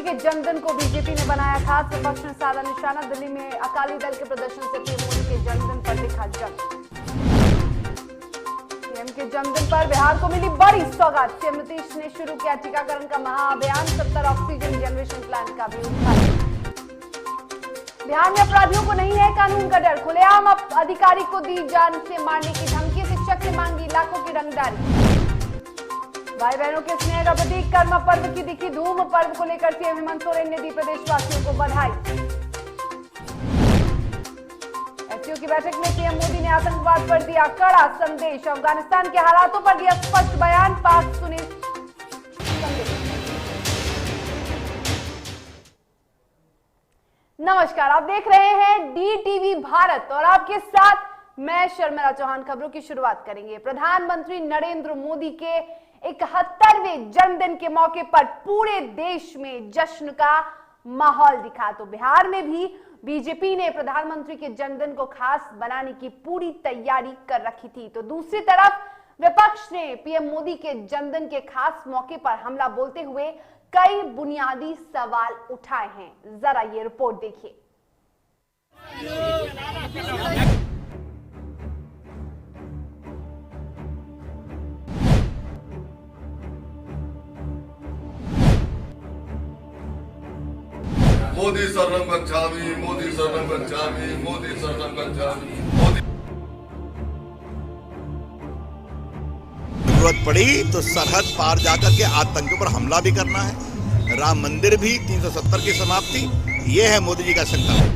के जन्मदिन को बीजेपी ने बनाया खास। विपक्ष ने साधा निशाना। दिल्ली में अकाली दल के प्रदर्शन से पीएम मोदी के जन्मदिन पर दिखा जंग। पीएम के जन्मदिन पर बिहार को मिली बड़ी सौगात। सीएम नीतीश ने शुरू किया टीकाकरण का महाअभियान। 70 ऑक्सीजन जनरेशन प्लांट का भी उद्घाटन। बिहार में अपराधियों को नहीं है कानून का डर। खुलेआम अधिकारी को दी जान से मारने की धमकी। शिक्षक से मांगी लाखों की रंगदारी। भाई बहनों के स्नेह का प्रतीक कर्म पर्व की दिखी धूम। पर्व को लेकर सीएम हेमंत सोरेन ने दी प्रदेशवासियों को बधाई। एससीओ की बैठक में पीएम मोदी ने आतंकवाद पर दिया कड़ा संदेश। अफगानिस्तान के हालातों पर दिया स्पष्ट बयान। पाक सुने संदेश। नमस्कार, आप देख रहे हैं डीटीवी भारत और आपके साथ मैं शर्मिला चौहान। खबरों की शुरुआत करेंगे। प्रधानमंत्री नरेंद्र मोदी के 71वें जन्मदिन के मौके पर पूरे देश में जश्न का माहौल दिखा। तो बिहार में भी बीजेपी ने प्रधानमंत्री के जन्मदिन को खास बनाने की पूरी तैयारी कर रखी थी। तो दूसरी तरफ विपक्ष ने पीएम मोदी के जन्मदिन के खास मौके पर हमला बोलते हुए कई बुनियादी सवाल उठाए हैं। जरा ये रिपोर्ट देखिए। मोदी शरणं गच्छामि, मोदी शरणं गच्छामि, मोदी शरणं गच्छामि, मोदी। जरूरत पड़ी तो सरहद पार जाकर के आतंक पर हमला भी करना है। राम मंदिर भी 370 की समाप्ति, ये है मोदी जी का संकल्प।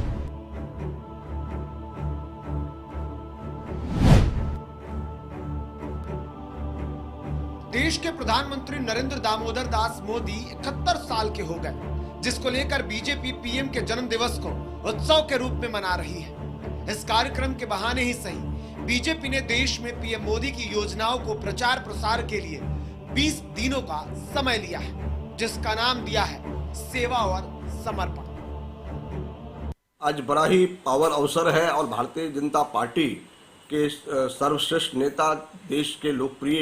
देश के प्रधानमंत्री नरेंद्र दामोदर दास मोदी 71 साल के हो गए, जिसको लेकर बीजेपी पीएम के जन्म दिवस को उत्सव के रूप में मना रही है। इस कार्यक्रम के बहाने ही सही बीजेपी ने देश में पीएम मोदी की योजनाओं को प्रचार प्रसार के लिए 20 दिनों का समय लिया है, जिसका नाम दिया है सेवा और समर्पण। आज बड़ा ही पावन अवसर है और भारतीय जनता पार्टी के सर्वश्रेष्ठ नेता, देश के लोकप्रिय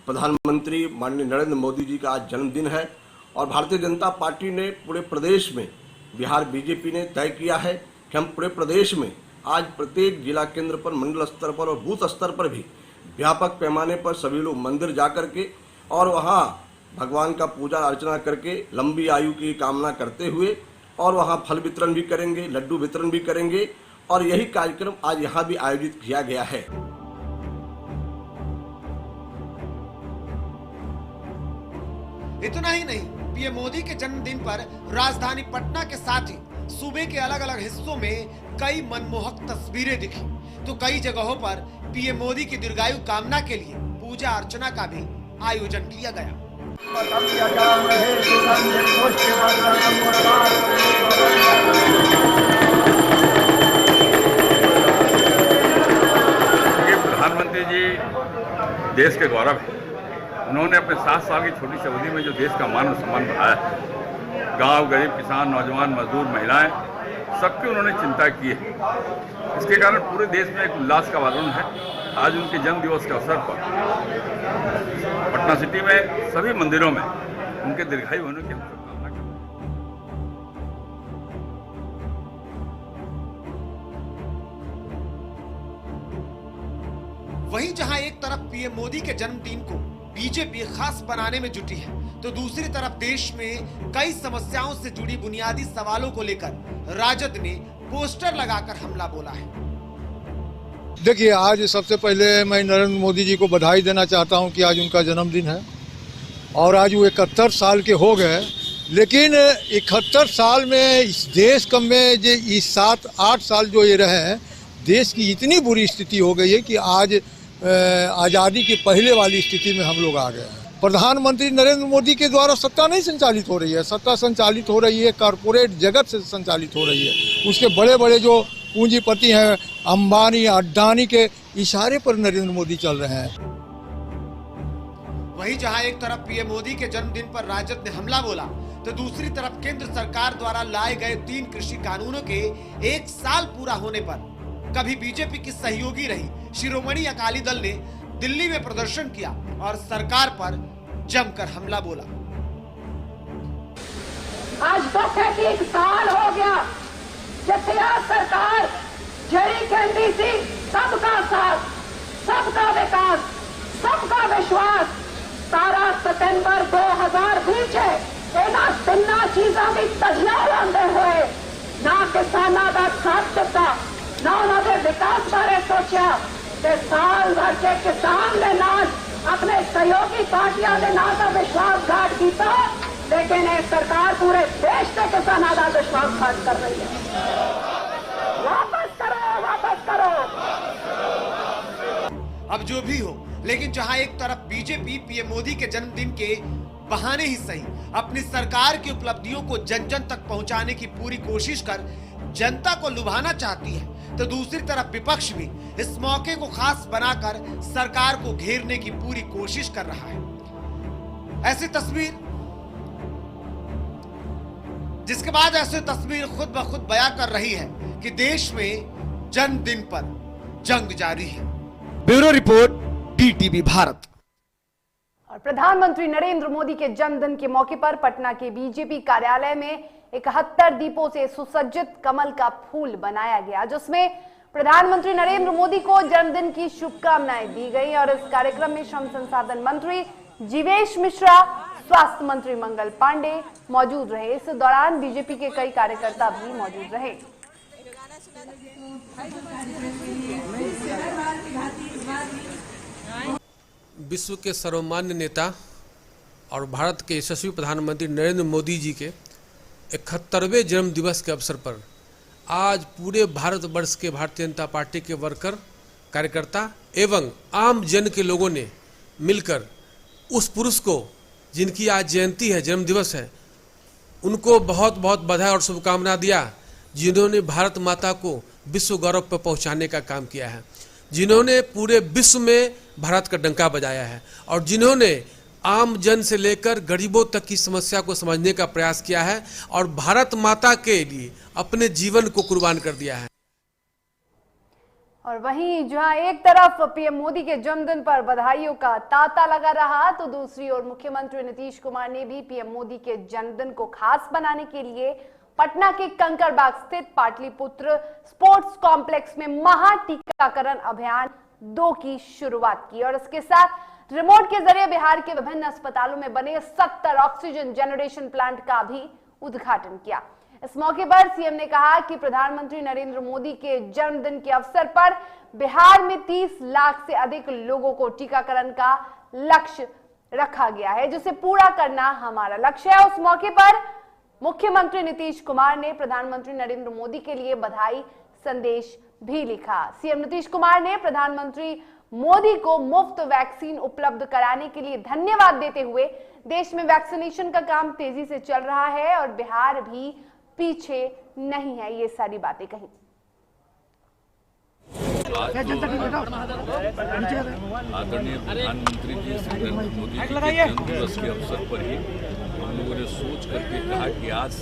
प्रधानमंत्री माननीय नरेंद्र मोदी जी का आज जन्मदिन है और भारतीय जनता पार्टी ने पूरे प्रदेश में, बिहार बीजेपी ने तय किया है कि हम पूरे प्रदेश में आज प्रत्येक जिला केंद्र पर, मंडल स्तर पर और बूथ स्तर पर भी व्यापक पैमाने पर सभी लोग मंदिर जा करके और वहाँ भगवान का पूजा अर्चना करके लंबी आयु की कामना करते हुए और वहाँ फल वितरण भी करेंगे, लड्डू वितरण भी करेंगे और यही कार्यक्रम आज यहाँ भी आयोजित किया गया है। इतना ही नहीं, पीएम मोदी के जन्मदिन पर राजधानी पटना के साथ ही सूबे के अलग अलग हिस्सों में कई मनमोहक तस्वीरें दिखी। तो कई जगहों पर पीएम मोदी की दीर्घायु कामना के लिए पूजा अर्चना का भी आयोजन किया गया। प्रधानमंत्री जी देश के गौरव है। उन्होंने अपने 7 साल की छोटी सी अवधि में जो देश का मान और सम्मान बढ़ाया है, गांव, गरीब, किसान, नौजवान, मजदूर, महिलाएं, सबकी उन्होंने चिंता की है। इसके कारण पूरे देश में एक उल्लास का वातावरण है। आज उनके जन्म दिवस के अवसर पर पटना सिटी में सभी मंदिरों में उनके दीर्घायु होने की शुभकामना करते हैं। वहीं जहां एक तरफ पीएम मोदी के जन्मदिन को बीजेपी खास बनाने में जुटी है, तो दूसरी तरफ देश में कई समस्याओं से जुड़ी बुनियादी सवालों को लेकर राजद ने पोस्टर लगाकर हमला बोला है। देखिए, आज सबसे पहले मैं नरेंद्र मोदी जी को बधाई देना चाहता हूं कि आज उनका जन्मदिन है और आज वो 71 साल के हो गए। लेकिन 71 साल में इस देश कम में जो इस 7-8 साल जो ये रहे हैं, देश की इतनी बुरी स्थिति हो गई है कि आज आज़ादी की पहले वाली स्थिति में हम लोग आ गए हैं। प्रधानमंत्री नरेंद्र मोदी के द्वारा सत्ता नहीं संचालित हो रही है, सत्ता संचालित हो रही है कॉरपोरेट जगत से संचालित हो रही है। उसके बड़े बड़े जो पूंजीपति हैं, अंबानी, अडानी के इशारे पर नरेंद्र मोदी चल रहे हैं। वहीं जहां एक तरफ पीएम मोदी के जन्मदिन पर राजद ने हमला बोला, तो दूसरी तरफ केंद्र सरकार द्वारा लाए गए 3 कृषि कानूनों के 1 साल पूरा होने पर कभी बीजेपी की सहयोगी रही शिरोमणि अकाली दल ने दिल्ली में प्रदर्शन किया और सरकार पर जमकर हमला बोला। आज दुख है कि 1 साल हो गया जितिया सरकार ਜਿਹੜੀ ਕਹਿੰਦੀ ਸੀ सबका साथ सबका विकास सबका विश्वास 17 सितंबर 2020 ਇਹਨਾਂ ਤਿੰਨਾਂ ਚੀਜ਼ਾਂ ਦੀ ਤਜਲਾ ਲਾਉਂਦੇ ਹੋਏ ਨਾ ਕਿਸਾਨਾਂ ਦਾ ਸਾਥ ਦਿੱਤਾ ਨਾ ਉਹਨਾਂ ਦੇ ਵਿਕਾਸ ਬਾਰੇ ਸੋਚਿਆ ਤੇ ਸਾਲ ਭਰ ਕੇ ਕਿਸਾਨ ਦੇ ਨਾਲ ਆਪਣੇ ਸਹਿਯੋਗੀ ਪਾਰਟੀਆਂ ਦੇ ਨਾਲ ਦਾ ਵਿਸ਼ਵਾਸਘਾਤ ਕੀਤਾ लेकिन ये सरकार पूरे देश के किसानों का विश्वासघात कर रही है। वापस करो, वापस करो। अब जो भी हो, लेकिन जहां एक तरफ बीजेपी पीएम मोदी के जन्मदिन के बहाने ही सही अपनी सरकार की उपलब्धियों को जन जन तक पहुंचाने की पूरी कोशिश कर जनता को लुभाना चाहती है, तो दूसरी तरफ विपक्ष भी इस मौके को खास बनाकर सरकार को घेरने की पूरी कोशिश कर रहा है। ऐसी तस्वीर जिसके बाद ऐसी तस्वीर खुद ब खुद बयां कर रही है कि देश में जन्मदिन पर जंग जारी है। Bureau report, DTV Bharat. और प्रधानमंत्री नरेंद्र मोदी के जन्मदिन के मौके पर पटना के बीजेपी कार्यालय में 71 दीपों से सुसज्जित कमल का फूल बनाया गया, जिसमें प्रधानमंत्री नरेंद्र मोदी को जन्मदिन की शुभकामनाएं दी गई। और इस कार्यक्रम में श्रम संसाधन मंत्री जीवेश मिश्रा, स्वास्थ्य मंत्री मंगल पांडे मौजूद रहे। इस दौरान बीजेपी के कई कार्यकर्ता भी मौजूद रहे। विश्व के सर्वमान्य नेता और भारत के यशस्वी प्रधानमंत्री नरेंद्र मोदी जी के 71वें जन्म दिवस के अवसर पर आज पूरे भारतवर्ष के भारतीय जनता पार्टी के वर्कर, कार्यकर्ता एवं आम जन के लोगों ने मिलकर उस पुरुष को, जिनकी आज जयंती है, जन्म दिवस है, उनको बहुत बहुत बधाई और शुभकामना दिया, जिन्होंने भारत माता को विश्व गौरव पर पहुंचाने का काम किया है, जिन्होंने पूरे विश्व में भारत का डंका बजाया है और जिन्होंने आम जन से लेकर गरीबों तक की समस्या को समझने का प्रयास किया है और भारत माता के लिए अपने जीवन को कुर्बान कर दिया है। और वहीं जहां एक तरफ पीएम मोदी के जन्मदिन पर बधाइयों का तांता लगा रहा, तो दूसरी ओर मुख्यमंत्री नीतीश कुमार ने भी पीएम मोदी के जन्मदिन को खास बनाने के लिए पटना के कंकड़बाग स्थित पाटलिपुत्र स्पोर्ट्स कॉम्प्लेक्स में महा टीकाकरण अभियान 2 की शुरुआत की। और इसके साथ रिमोट के जरिए बिहार के विभिन्न अस्पतालों में बने 70 ऑक्सीजन जनरेशन प्लांट का भी उद्घाटन किया। इस मौके पर सीएम ने कहा कि प्रधानमंत्री नरेंद्र मोदी के जन्मदिन के अवसर पर बिहार में 30 लाख से अधिक लोगों को टीकाकरण का लक्ष्य रखा गया है, जिसे पूरा करना हमारा लक्ष्य है। उस मौके पर मुख्यमंत्री नीतीश कुमार ने प्रधानमंत्री नरेंद्र मोदी के लिए बधाई संदेश भी लिखा। सीएम नीतीश कुमार ने प्रधानमंत्री मोदी को मुफ्त वैक्सीन उपलब्ध कराने के लिए धन्यवाद देते हुए देश में वैक्सीनेशन का काम तेजी से चल रहा है और बिहार भी पीछे नहीं है, ये सारी बातें कही। आदरणीय प्रधानमंत्री जी श्री नरेंद्र मोदी जी के जन्म दिवस के अवसर पर ही हम लोगों ने सोच करके कहा कि आज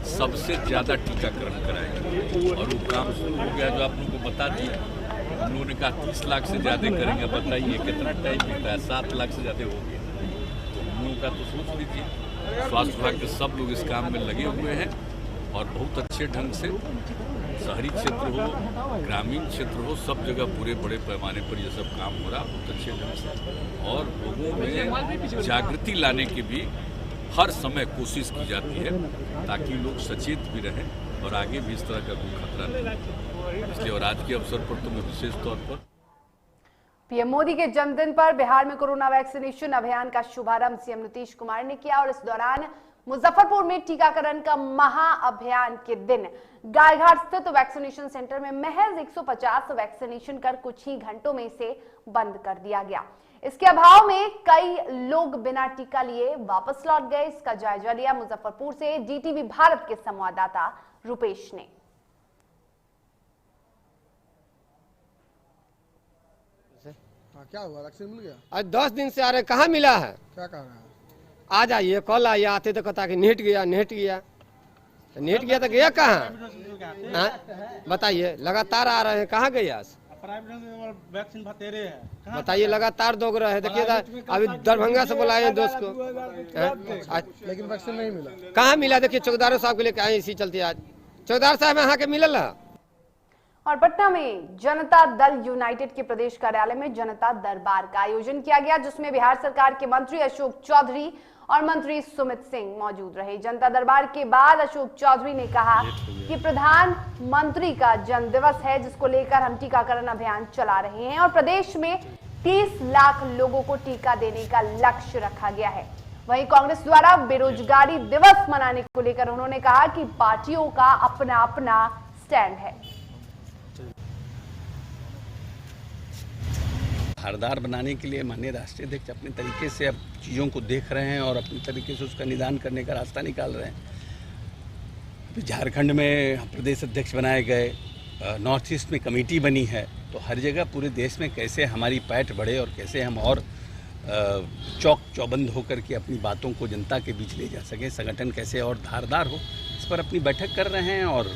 सबसे ज्यादा टीकाकरण कराएंगे और वो काम शुरू हो गया, जो आप लोगों को बता दिया। हम लोगों ने कहा 30 लाख से ज्यादा करेंगे। बताइए कितना टाइम मिलता है, 7 लाख से ज्यादा हो गया। तो हम लोगों का तो सोच लीजिए, स्वास्थ्य विभाग के सब लोग इस काम में लगे हुए हैं और बहुत अच्छे ढंग से शहरी क्षेत्र हो, ग्रामीण क्षेत्र हो, सब जगह पूरे बड़े पैमाने पर ये सब काम हो रहा बहुत अच्छे ढंग से। और लोगों में जागृति लाने की भी हर समय कोशिश की जाती है ताकि लोग सचेत भी रहें और आगे भी इस तरह का कोई खतरा नहीं। इसलिए और आज के अवसर पर तो मैं विशेष तौर पर पीएम मोदी के जन्मदिन पर बिहार में कोरोना वैक्सीनेशन अभियान का शुभारंभ सीएम नीतीश कुमार ने किया और इस दौरान मुजफ्फरपुर में टीकाकरण का महाअभियान के दिन गायघाट स्थित वैक्सीनेशन सेंटर में महज 150 वैक्सीनेशन कर कुछ ही घंटों में इसे बंद कर दिया गया। इसके अभाव में कई लोग बिना टीका लिए वापस लौट गए। इसका जायजा लिया मुजफ्फरपुर से डीटीवी भारत के संवाददाता रुपेश ने। क्या हुआ, वैक्सीन मिल गया? आज 10 दिन से आ रहे, कहाँ मिला है? क्या कह रहा है? आज आइए, कल आइए, आते तो कहता कि नेट गया तो गया कहाँ? बताइए, लगातार आ रहे हैं, कहाँ गया? प्राइवेट वैक्सीन बतेरे है। बताइए, लगातार दोग रहे हैं। देखिए अभी दरभंगा से बुलाए हैं दोस्त को, लेकिन वैक्सीन नहीं मिला। कहाँ मिला? देखिए चौकीदारों साहब के लेके आए, इसी चलते आज चौकीदार साहब यहाँ के मिलल है। और पटना में जनता दल यूनाइटेड के प्रदेश कार्यालय में जनता दरबार का आयोजन किया गया, जिसमें बिहार सरकार के मंत्री अशोक चौधरी और मंत्री सुमित सिंह मौजूद रहे। जनता दरबार के बाद अशोक चौधरी ने कहा कि प्रधानमंत्री का जन्मदिवस है, जिसको लेकर हम टीकाकरण अभियान चला रहे हैं और प्रदेश में 30 लाख लोगों को टीका देने का लक्ष्य रखा गया है। वहीं कांग्रेस द्वारा बेरोजगारी दिवस मनाने को लेकर उन्होंने कहा कि पार्टियों का अपना अपना स्टैंड है। धारदार बनाने के लिए माननीय राष्ट्रीय अध्यक्ष अपने तरीके से अब चीज़ों को देख रहे हैं और अपने तरीके से उसका निदान करने का रास्ता निकाल रहे हैं। अभी झारखंड में प्रदेश अध्यक्ष बनाए गए, नॉर्थ ईस्ट में कमेटी बनी है, तो हर जगह पूरे देश में कैसे हमारी पैठ बढ़े और कैसे हम और चौक चौबंद होकर के अपनी बातों को जनता के बीच ले जा सकें, संगठन कैसे और धारदार हो, इस पर अपनी बैठक कर रहे हैं और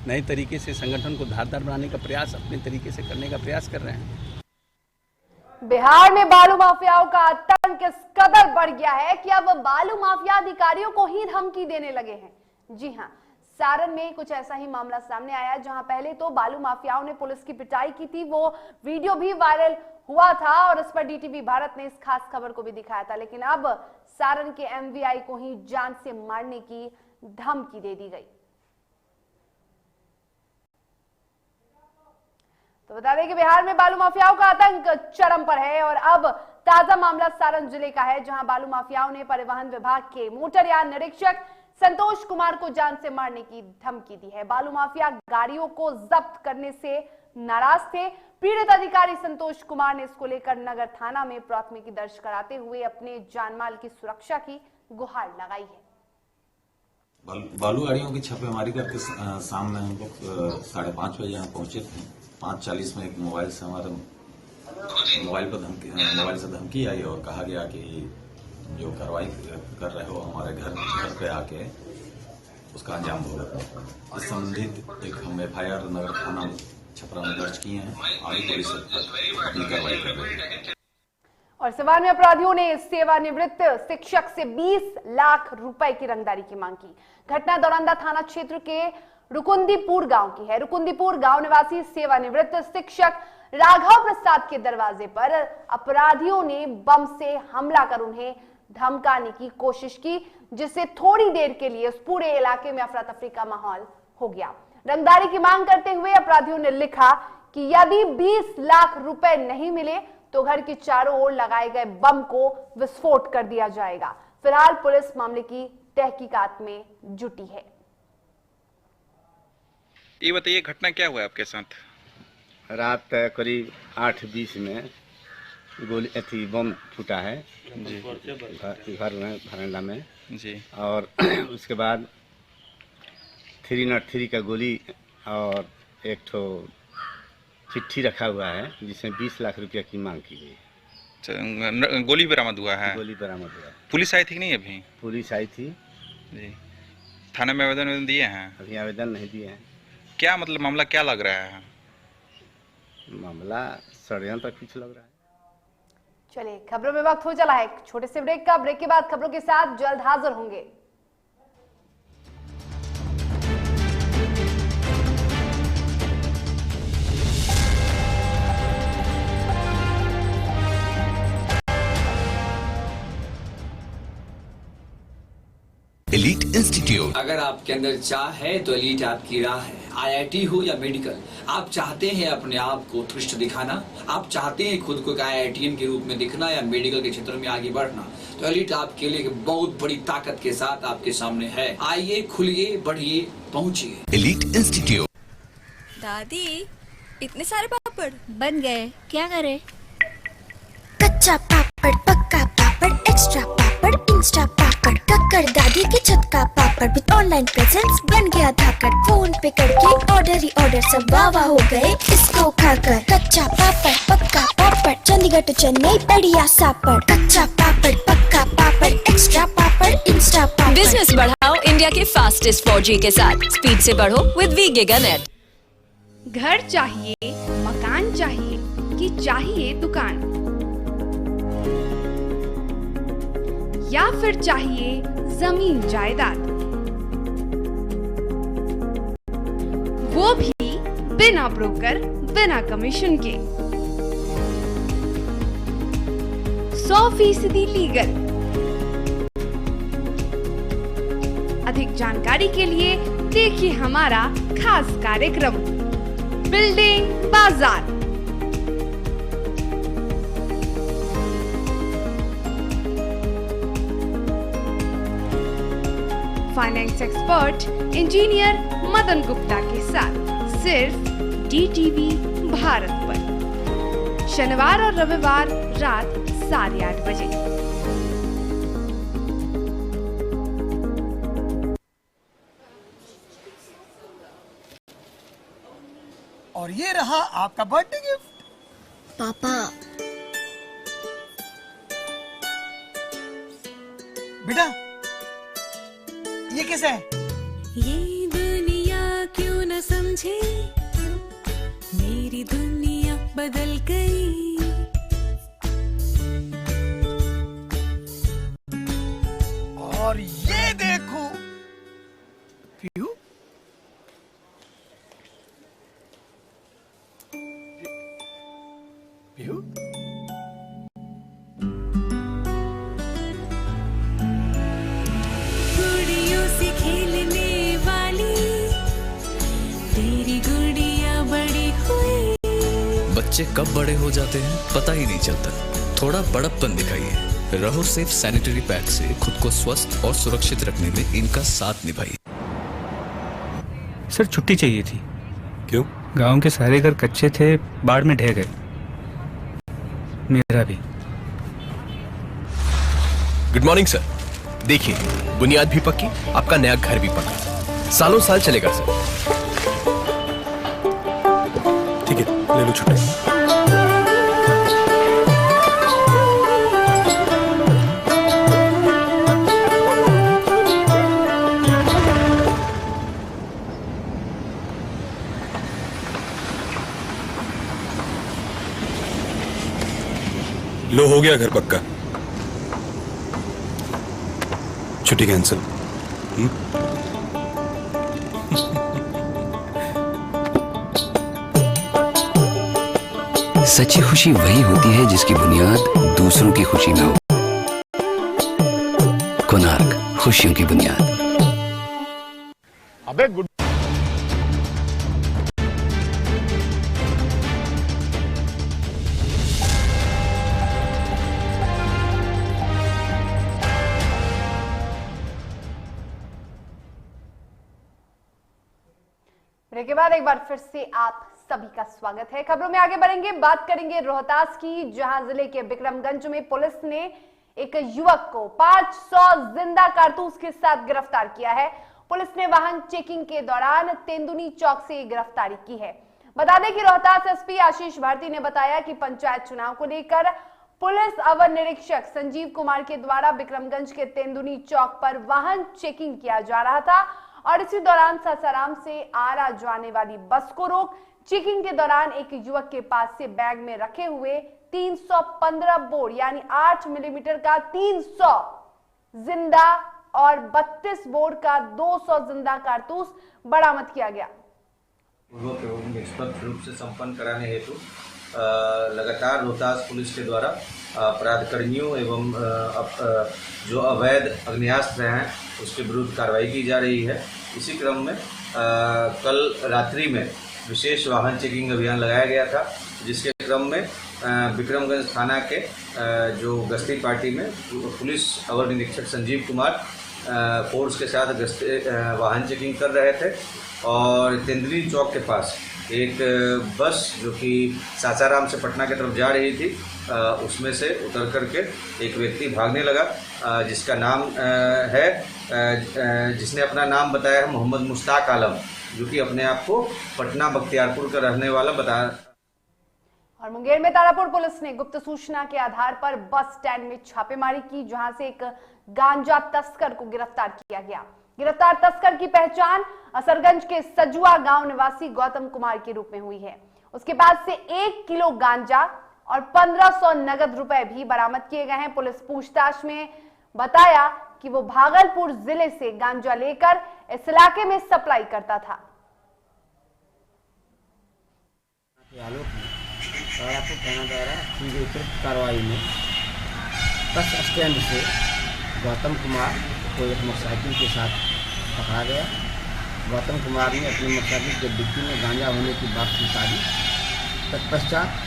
नए तरीके से संगठन को धारदार बनाने का प्रयास अपने तरीके से करने का प्रयास कर रहे हैं। बिहार में बालू माफियाओं का आतंक इस कदर बढ़ गया है कि अब बालू माफिया अधिकारियों को ही धमकी देने लगे हैं। जी हां, सारण में कुछ ऐसा ही मामला सामने आया, जहां पहले तो बालू माफियाओं ने पुलिस की पिटाई की थी, वो वीडियो भी वायरल हुआ था और इस पर डीटीवी भारत ने इस खास खबर को भी दिखाया था। लेकिन अब सारण के एमवीआई को ही जान से मारने की धमकी दे दी गई। तो बता दें कि बिहार में बालू माफियाओं का आतंक चरम पर है और अब ताजा मामला सारण जिले का है, जहां बालू माफियाओं ने परिवहन विभाग के मोटरयान निरीक्षक संतोष कुमार को जान से मारने की धमकी दी है। बालू माफिया गाड़ियों को जब्त करने से नाराज थे। पीड़ित अधिकारी संतोष कुमार ने इसको लेकर नगर थाना में प्राथमिकी दर्ज कराते हुए अपने जानमाल की सुरक्षा की गुहार लगाई है। बालू गाड़ियों की छापेमारी करके शाम में हम लोग 5:30 बजे यहाँ पहुंचे थे। 5:40 में एक मोबाइल से धमकी आई और कहा गया कि जो कार्रवाई कर रहे हो हमारे घर पे आके उसका अंजाम भोगो। इस संबंधित एक हम FIR नगर थाना छपरा में दर्ज किए हैं। आगे पुलिस अपनी कार्रवाई कर रही है। और सिवान में अपराधियों ने सेवानिवृत्त शिक्षक से 20 लाख रुपए की रंगदारी की मांग की। घटना दौरांदा थाना क्षेत्र के रुकुंदीपुर गांव की है। रुकुंदीपुर गांव निवासी सेवानिवृत्त शिक्षक राघव प्रसाद के दरवाजे पर अपराधियों ने बम से हमला कर उन्हें धमकाने की कोशिश की, जिससे थोड़ी देर के लिए उस पूरे इलाके में अफरा तफरी का माहौल हो गया। रंगदारी की मांग करते हुए अपराधियों ने लिखा कि यदि 20 लाख रुपए नहीं मिले तो घर के चारों ओर लगाए गए बम को विस्फोट कर दिया जाएगा। फिलहाल पुलिस मामले की तहकीकात में जुटी है। ये बताइए, घटना क्या हुआ आपके साथ? रात करीब 8:20 में गोली बम फूटा है जी घर में, बरामदा में जी। और उसके बाद 303 का गोली और एक ठो चिट्ठी रखा हुआ है जिसमें 20 लाख रुपया की मांग की गई। गोली बरामद हुआ है? गोली बरामद हुआ है। पुलिस आई थी कि नहीं? अभी पुलिस आई थी जी। थाने में आवेदन दिए हैं? अभी आवेदन नहीं दिए हैं। क्या मतलब मामला क्या लग रहा है? मामला षड्यंत्र कुछ लग रहा है। चलिए, खबरों में वक्त हो चला है एक छोटे से ब्रेक का। ब्रेक के बाद खबरों के साथ जल्द हाजिर होंगे। Elite institute. अगर आपके अंदर चाह है तो एलीट आपकी राह है। IIT हो या मेडिकल, आप चाहते हैं अपने आप को उत्कृष्ट दिखाना, आप चाहते हैं खुद को एक IITian के रूप में दिखना या मेडिकल के क्षेत्र में आगे बढ़ना, तो एलीट आपके लिए बहुत बड़ी ताकत के साथ आपके सामने है। आइए, खुलिए, बढ़िए, पहुंचिए। Elite institute. दादी, इतने सारे पापड़ बन गए, क्या करे? कच्चा पापड़, पक्का पापड़, एक्स्ट्रा पापड़, इंस्टा पापड़, कक्कर दादी के छत का पापड़ विद ऑनलाइन प्रेजेंस बन गया धाकड़। फोन पे करके ऑर्डर ही ऑर्डर, सब वाह हो गए इसको खाकर। कच्चा पापड़, पक्का पापड़, चंडीगढ़ टू चेन्नई बढ़िया सापड़। कच्चा पापड़, पक्का पापड़, एक्स्ट्रा पापड़, इंस्टा पापड़। बिजनेस बढ़ाओ इंडिया के फास्टेस्ट 4G के साथ। स्पीड से बढ़ो विद वी गिगानेट। घर चाहिए, मकान चाहिए दुकान या फिर चाहिए जमीन जायदाद, वो भी बिना ब्रोकर, बिना कमीशन के, 100% लीगल। अधिक जानकारी के लिए देखिए हमारा खास कार्यक्रम बिल्डिंग बाजार। Finance expert engineer Madan Gupta के साथ सिर्फ DTV भारत पर, शनिवार और रविवार रात 8:30 बजे। और ये रहा आपका बर्थडे गिफ्ट। पापा, बेटा ये कैसा है? ये दुनिया क्यों न समझे, मेरी दुनिया बदल गई। और ये देखो पीहू, पीहू गुड़ियों से खेलने वाली तेरी गुड़िया बड़ी हुई। बच्चे कब बड़े हो जाते हैं पता ही नहीं चलता। थोड़ा बड़प्पन दिखाइए। रहो सेफ सैनिटरी पैड से खुद को स्वस्थ और सुरक्षित रखने में इनका साथ निभाइए। सर छुट्टी चाहिए थी। क्यों? गांव के सारे घर कच्चे थे, बाढ़ में ढह गए, मेरा भी। Good morning sir. देखिए बुनियाद भी पक्की, आपका नया घर भी पक्का, सालों साल चलेगा सर। ठीक है, ले लो छुट्टी। लो हो गया घर पक्का, छुट्टी कैंसिल। सच्ची खुशी वही होती है जिसकी बुनियाद दूसरों की खुशी में हो। कोणार्क, खुशियों की बुनियाद। अबे गुड। ब्रेक के बाद एक बार फिर से आप सभी का स्वागत है। खबरों में आगे बढ़ेंगे, बात करेंगे रोहतास की, जहां जिले के बिक्रमगंज में पुलिस ने एक युवक को 500 जिंदा कारतूस के साथ गिरफ्तार किया है। पुलिस ने वाहन चेकिंग के दौरान तेंदुनी चौक से गिरफ्तारी की है। बता दें कि रोहतास SP आशीष भारती ने बताया कि पंचायत चुनाव को लेकर पुलिस अवर निरीक्षक संजीव कुमार के द्वारा बिक्रमगंज के तेंदुनी चौक पर वाहन चेकिंग किया जा रहा था और इसी दौरान सासाराम से आरा जाने वाली बस को रोक चेकिंग के दौरान एक युवक के पास से बैग में रखे हुए 315 बोर यानी 8 मिलीमीटर का 300 जिंदा और 32 बोर का 200 जिंदा कारतूस बरामद किया गया। पूर्वक एवं निष्पक्ष रूप से संपन्न कराने हेतु लगातार रोहतास पुलिस के द्वारा अपराध कर्मियों एवं जो अवैध अग्नेयास्त्र हैं उसके विरुद्ध कार्रवाई की जा रही है। इसी क्रम में कल रात्रि में विशेष वाहन चेकिंग अभियान लगाया गया था, जिसके क्रम में बिक्रमगंज थाना के जो गश्ती पार्टी में पुलिस अवर निरीक्षक संजीव कुमार फोर्स के साथ वाहन चेकिंग कर रहे थे और तेंदुनी चौक के पास एक बस जो कि सासाराम से पटना की तरफ जा रही थी उसमें से उतर करके एक व्यक्ति भागने लगा, जिसका नाम है जिसने अपना नाम बताया है मोहम्मद मुश्ताक आलम, जो कि अपने आप को पटना बख्तियारपुर का रहने वाला बताया। और मुंगेर में तारापुर पुलिस ने गुप्त सूचना के आधार पर बस स्टैंड में छापेमारी की, जहां से एक गांजा तस्कर को गिरफ्तार किया गया। गिरफ्तार तस्कर की पहचान असरगंज के सजुआ गांव निवासी गौतम कुमार के रूप में हुई है। उसके पास से 1 किलो गांजा, और 1500 नगद रुपए भी बरामद किए गए हैं। पुलिस पूछताछ में बताया कि वो भागलपुर जिले से गांजा लेकर इस इलाके में सप्लाई करता था। थाना द्वारा स्वीकृत कार्रवाई में बस स्टैंड से गौतम कुमार को एक मोटरसाइकिल के साथ पकड़ा गया। गौतम कुमार ने अपनी मोटरसाइकिल के डिक्की में गांजा होने की बात स्वीकारी। तत्पश्चात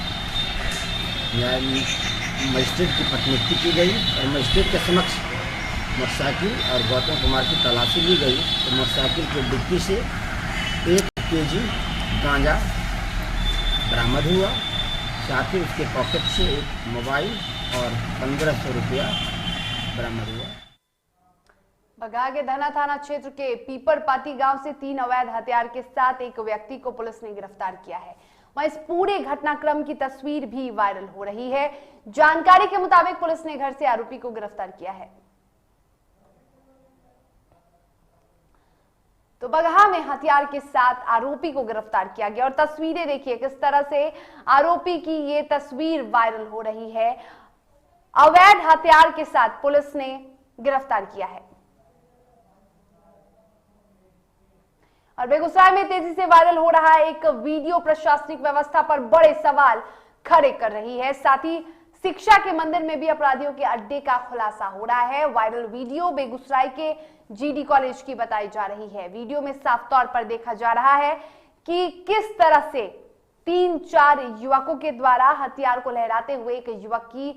मजिस्ट्रेट की प्रतिनियुक्ति की गई और मजिस्ट्रेट के समक्ष मोटरसाइकिल और गौतम कुमार की तलाशी ली गई तो मोटरसाइकिल के डिक्की से 1 केजी गांजा बरामद हुआ। साथ ही उसके पॉकेट से एक मोबाइल और 1500 रुपया बरामद हुआ। बगहा के धना थाना क्षेत्र के पीपरपाती गांव से 3 अवैध हथियार के साथ एक व्यक्ति को पुलिस ने गिरफ्तार किया है। वहीं इस पूरे घटनाक्रम की तस्वीर भी वायरल हो रही है। जानकारी के मुताबिक पुलिस ने घर से आरोपी को गिरफ्तार किया है। तो बगहा में हथियार के साथ आरोपी को गिरफ्तार किया गया और तस्वीरें देखिए किस तरह से आरोपी की ये तस्वीर वायरल हो रही है। अवैध हथियार के साथ पुलिस ने गिरफ्तार किया है। और बेगूसराय में तेजी से वायरल हो रहा है एक वीडियो प्रशासनिक व्यवस्था पर बड़े सवाल खड़े कर रही है। साथ ही शिक्षा के मंदिर में भी अपराधियों के अड्डे का खुलासा हो रहा है। वायरल वीडियो बेगूसराय के जीडी कॉलेज की बताई जा रही है। वीडियो में साफ तौर पर देखा जा रहा है कि किस तरह से 3-4 युवकों के द्वारा हथियार को लहराते हुए एक युवक की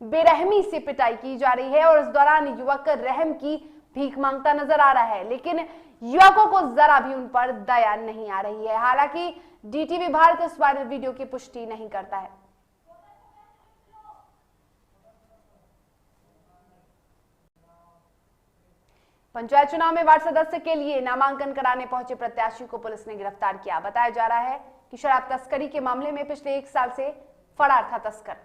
बेरहमी से पिटाई की जा रही है और इस दौरान युवक रहम की भीख मांगता नजर आ रहा है, लेकिन युवकों को जरा भी उन पर दया नहीं आ रही है। हालांकि डीटीवी भारत इस वायरल वीडियो की पुष्टि नहीं करता है। पंचायत चुनाव में वार्ड सदस्य के लिए नामांकन कराने पहुंचे प्रत्याशी को पुलिस ने गिरफ्तार किया। बताया जा रहा है कि शराब तस्करी के मामले में पिछले 1 साल से फरार था तस्कर।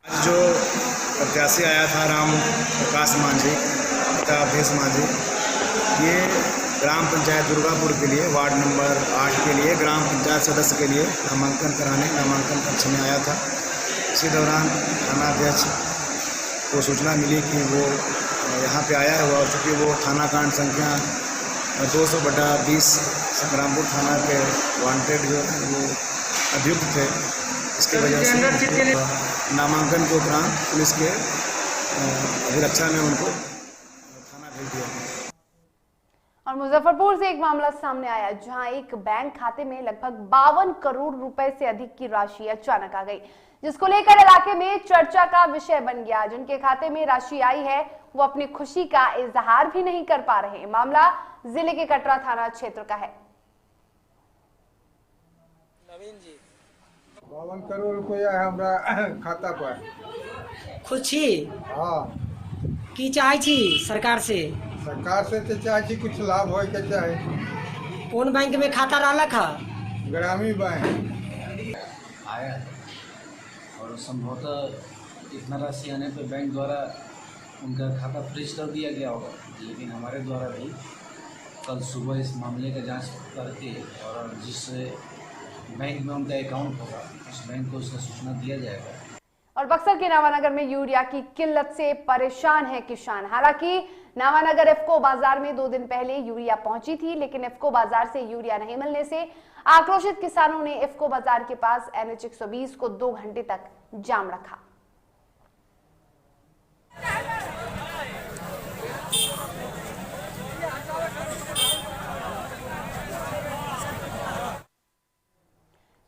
जो प्रत्याशी आया था राम प्रकाश मांझी तथा अवधेश मांझी, ये ग्राम पंचायत दुर्गापुर के लिए वार्ड नंबर 8 के लिए ग्राम पंचायत सदस्य के लिए नामांकन कक्ष में आया था। इसी दौरान थानाध्यक्ष को सूचना मिली कि वो यहाँ पे आया हुआ, और चूँकि वो थाना कांड संख्या 200/20 संग्रामपुर थाना के वांटेड जो है वो अभियुक्त थे, इसकी वजह से नामांकन के उपरांत पुलिस के अभिरक्षा में उनको थाना भेज दिया। और मुजफ्फरपुर से एक मामला सामने आया जहां एक बैंक खाते में लगभग 52 करोड़ रुपए से अधिक की राशि अचानक आ गई, जिसको लेकर इलाके में चर्चा का विषय बन गया। जिनके खाते में राशि आई है वो अपनी खुशी का इजहार भी नहीं कर पा रहे। मामला जिले के कटरा थाना क्षेत्र का है। 52 करोड़ रुपया है हमरा खाता पर। खुशी हाँ की चाहे छी सरकार से तो चाहे छी कुछ लाभ हो के चाहे। कौन बैंक में खाता रहा था? ग्रामीण बैंक आया है और संभवतः इतना राशि आने पर बैंक द्वारा उनका खाता फ्रीज कर दिया गया होगा, लेकिन हमारे द्वारा भी कल सुबह इस मामले का जांच करके और जिस बैंक में उनका अकाउंट होगा उस बैंक को उसका सूचना दिया जाएगा। और बक्सर के नावानगर में यूरिया की किल्लत से परेशान है किसान। हालांकि नावानगर इफ्को बाजार में 2 दिन पहले यूरिया पहुंची थी, लेकिन इफ्को बाजार से यूरिया नहीं मिलने से आक्रोशित किसानों ने इफ्को बाजार के पास NH 120 को 2 घंटे तक जाम रखा।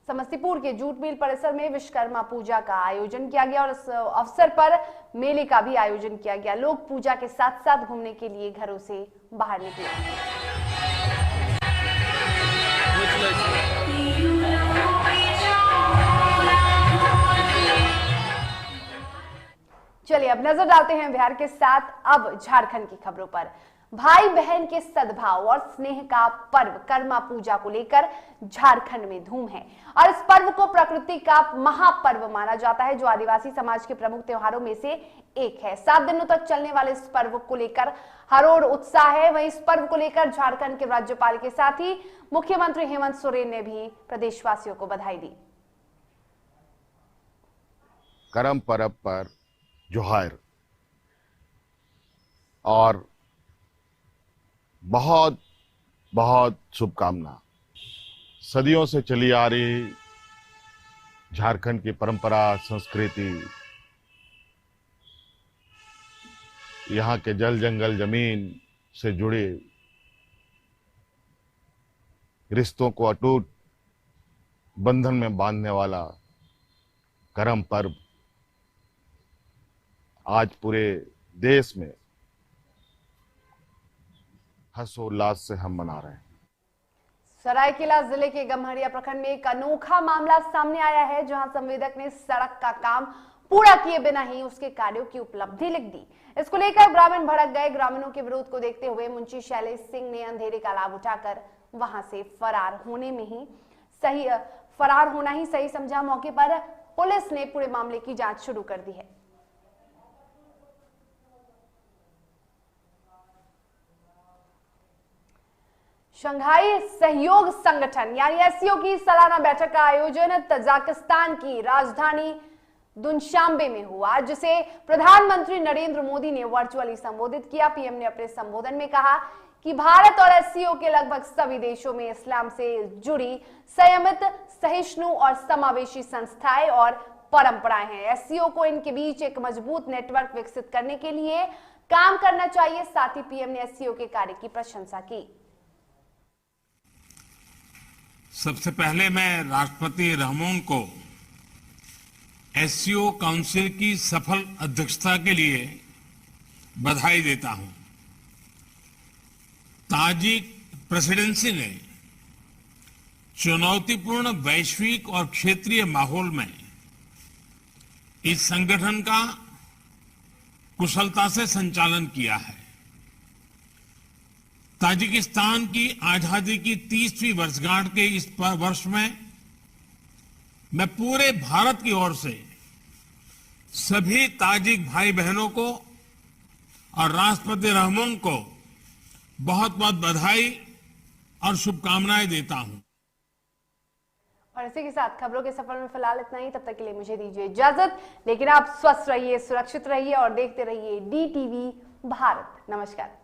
समस्तीपुर के जूट मिल परिसर में विश्वकर्मा पूजा का आयोजन किया गया और इस अवसर पर मेले का भी आयोजन किया गया। लोग पूजा के साथ साथ घूमने के लिए घरों से बाहर निकले। चलिए अब नजर डालते हैं बिहार के साथ अब झारखंड की खबरों पर। भाई बहन के सद्भाव और स्नेह का पर्व कर्मा पूजा को लेकर झारखंड में धूम है और इस पर्व को प्रकृति का महापर्व माना जाता है, जो आदिवासी समाज के प्रमुख त्योहारों में से एक है। 7 दिनों तक चलने वाले इस पर्व को लेकर हर ओर उत्साह है। वहीं इस पर्व को लेकर झारखंड के राज्यपाल के साथ ही मुख्यमंत्री हेमंत सोरेन ने भी प्रदेशवासियों को बधाई दी। करम पर्व पर जोहार और बहुत बहुत शुभकामना। सदियों से चली आ रही झारखंड की परंपरा, संस्कृति, यहाँ के जल जंगल जमीन से जुड़े रिश्तों को अटूट बंधन में बांधने वाला करम पर्व आज पूरे देश में हर्षोल्लास से हम मना रहे हैं। सरायकेला जिले के गम्हरिया प्रखंड में एक अनोखा मामला सामने आया है, जहां संवेदक ने सड़क का काम पूरा किए बिना ही उसके कार्यों की उपलब्धि लिख दी। इसको लेकर ग्रामीण भड़क गए। ग्रामीणों के विरोध को देखते हुए मुंशी शैलेश सिंह ने अंधेरे का लाभ उठाकर वहां से फरार होना ही सही समझा। मौके पर पुलिस ने पूरे मामले की जांच शुरू कर दी है। शंघाई सहयोग संगठन यानी एससीओ की सालाना बैठक का आयोजन तजाकिस्तान की राजधानी दुशांबे में हुआ, जिसे प्रधानमंत्री नरेंद्र मोदी ने वर्चुअली संबोधित किया। पीएम ने अपने संबोधन में कहा कि भारत और एससीओ के लगभग सभी देशों में इस्लाम से जुड़ी संयमित, सहिष्णु और समावेशी संस्थाएं और परंपराएं हैं। एससीओ को इनके बीच एक मजबूत नेटवर्क विकसित करने के लिए काम करना चाहिए। साथ ही पीएम ने एससीओ के कार्य की प्रशंसा की। सबसे पहले मैं राष्ट्रपति रहमोन को एससीओ काउंसिल की सफल अध्यक्षता के लिए बधाई देता हूं। ताजिक प्रेसिडेंसी ने चुनौतीपूर्ण वैश्विक और क्षेत्रीय माहौल में इस संगठन का कुशलता से संचालन किया है। ताजिकिस्तान की आजादी की 30वीं वर्षगांठ के इस वर्ष में मैं पूरे भारत की ओर से सभी ताजिक भाई बहनों को और राष्ट्रपति रहमोन को बहुत बहुत बधाई और शुभकामनाएं देता हूं। और इसी के साथ खबरों के सफर में फिलहाल इतना ही। तब तक के लिए मुझे दीजिए इजाजत, लेकिन आप स्वस्थ रहिए, सुरक्षित रहिए और देखते रहिए DTV भारत। नमस्कार।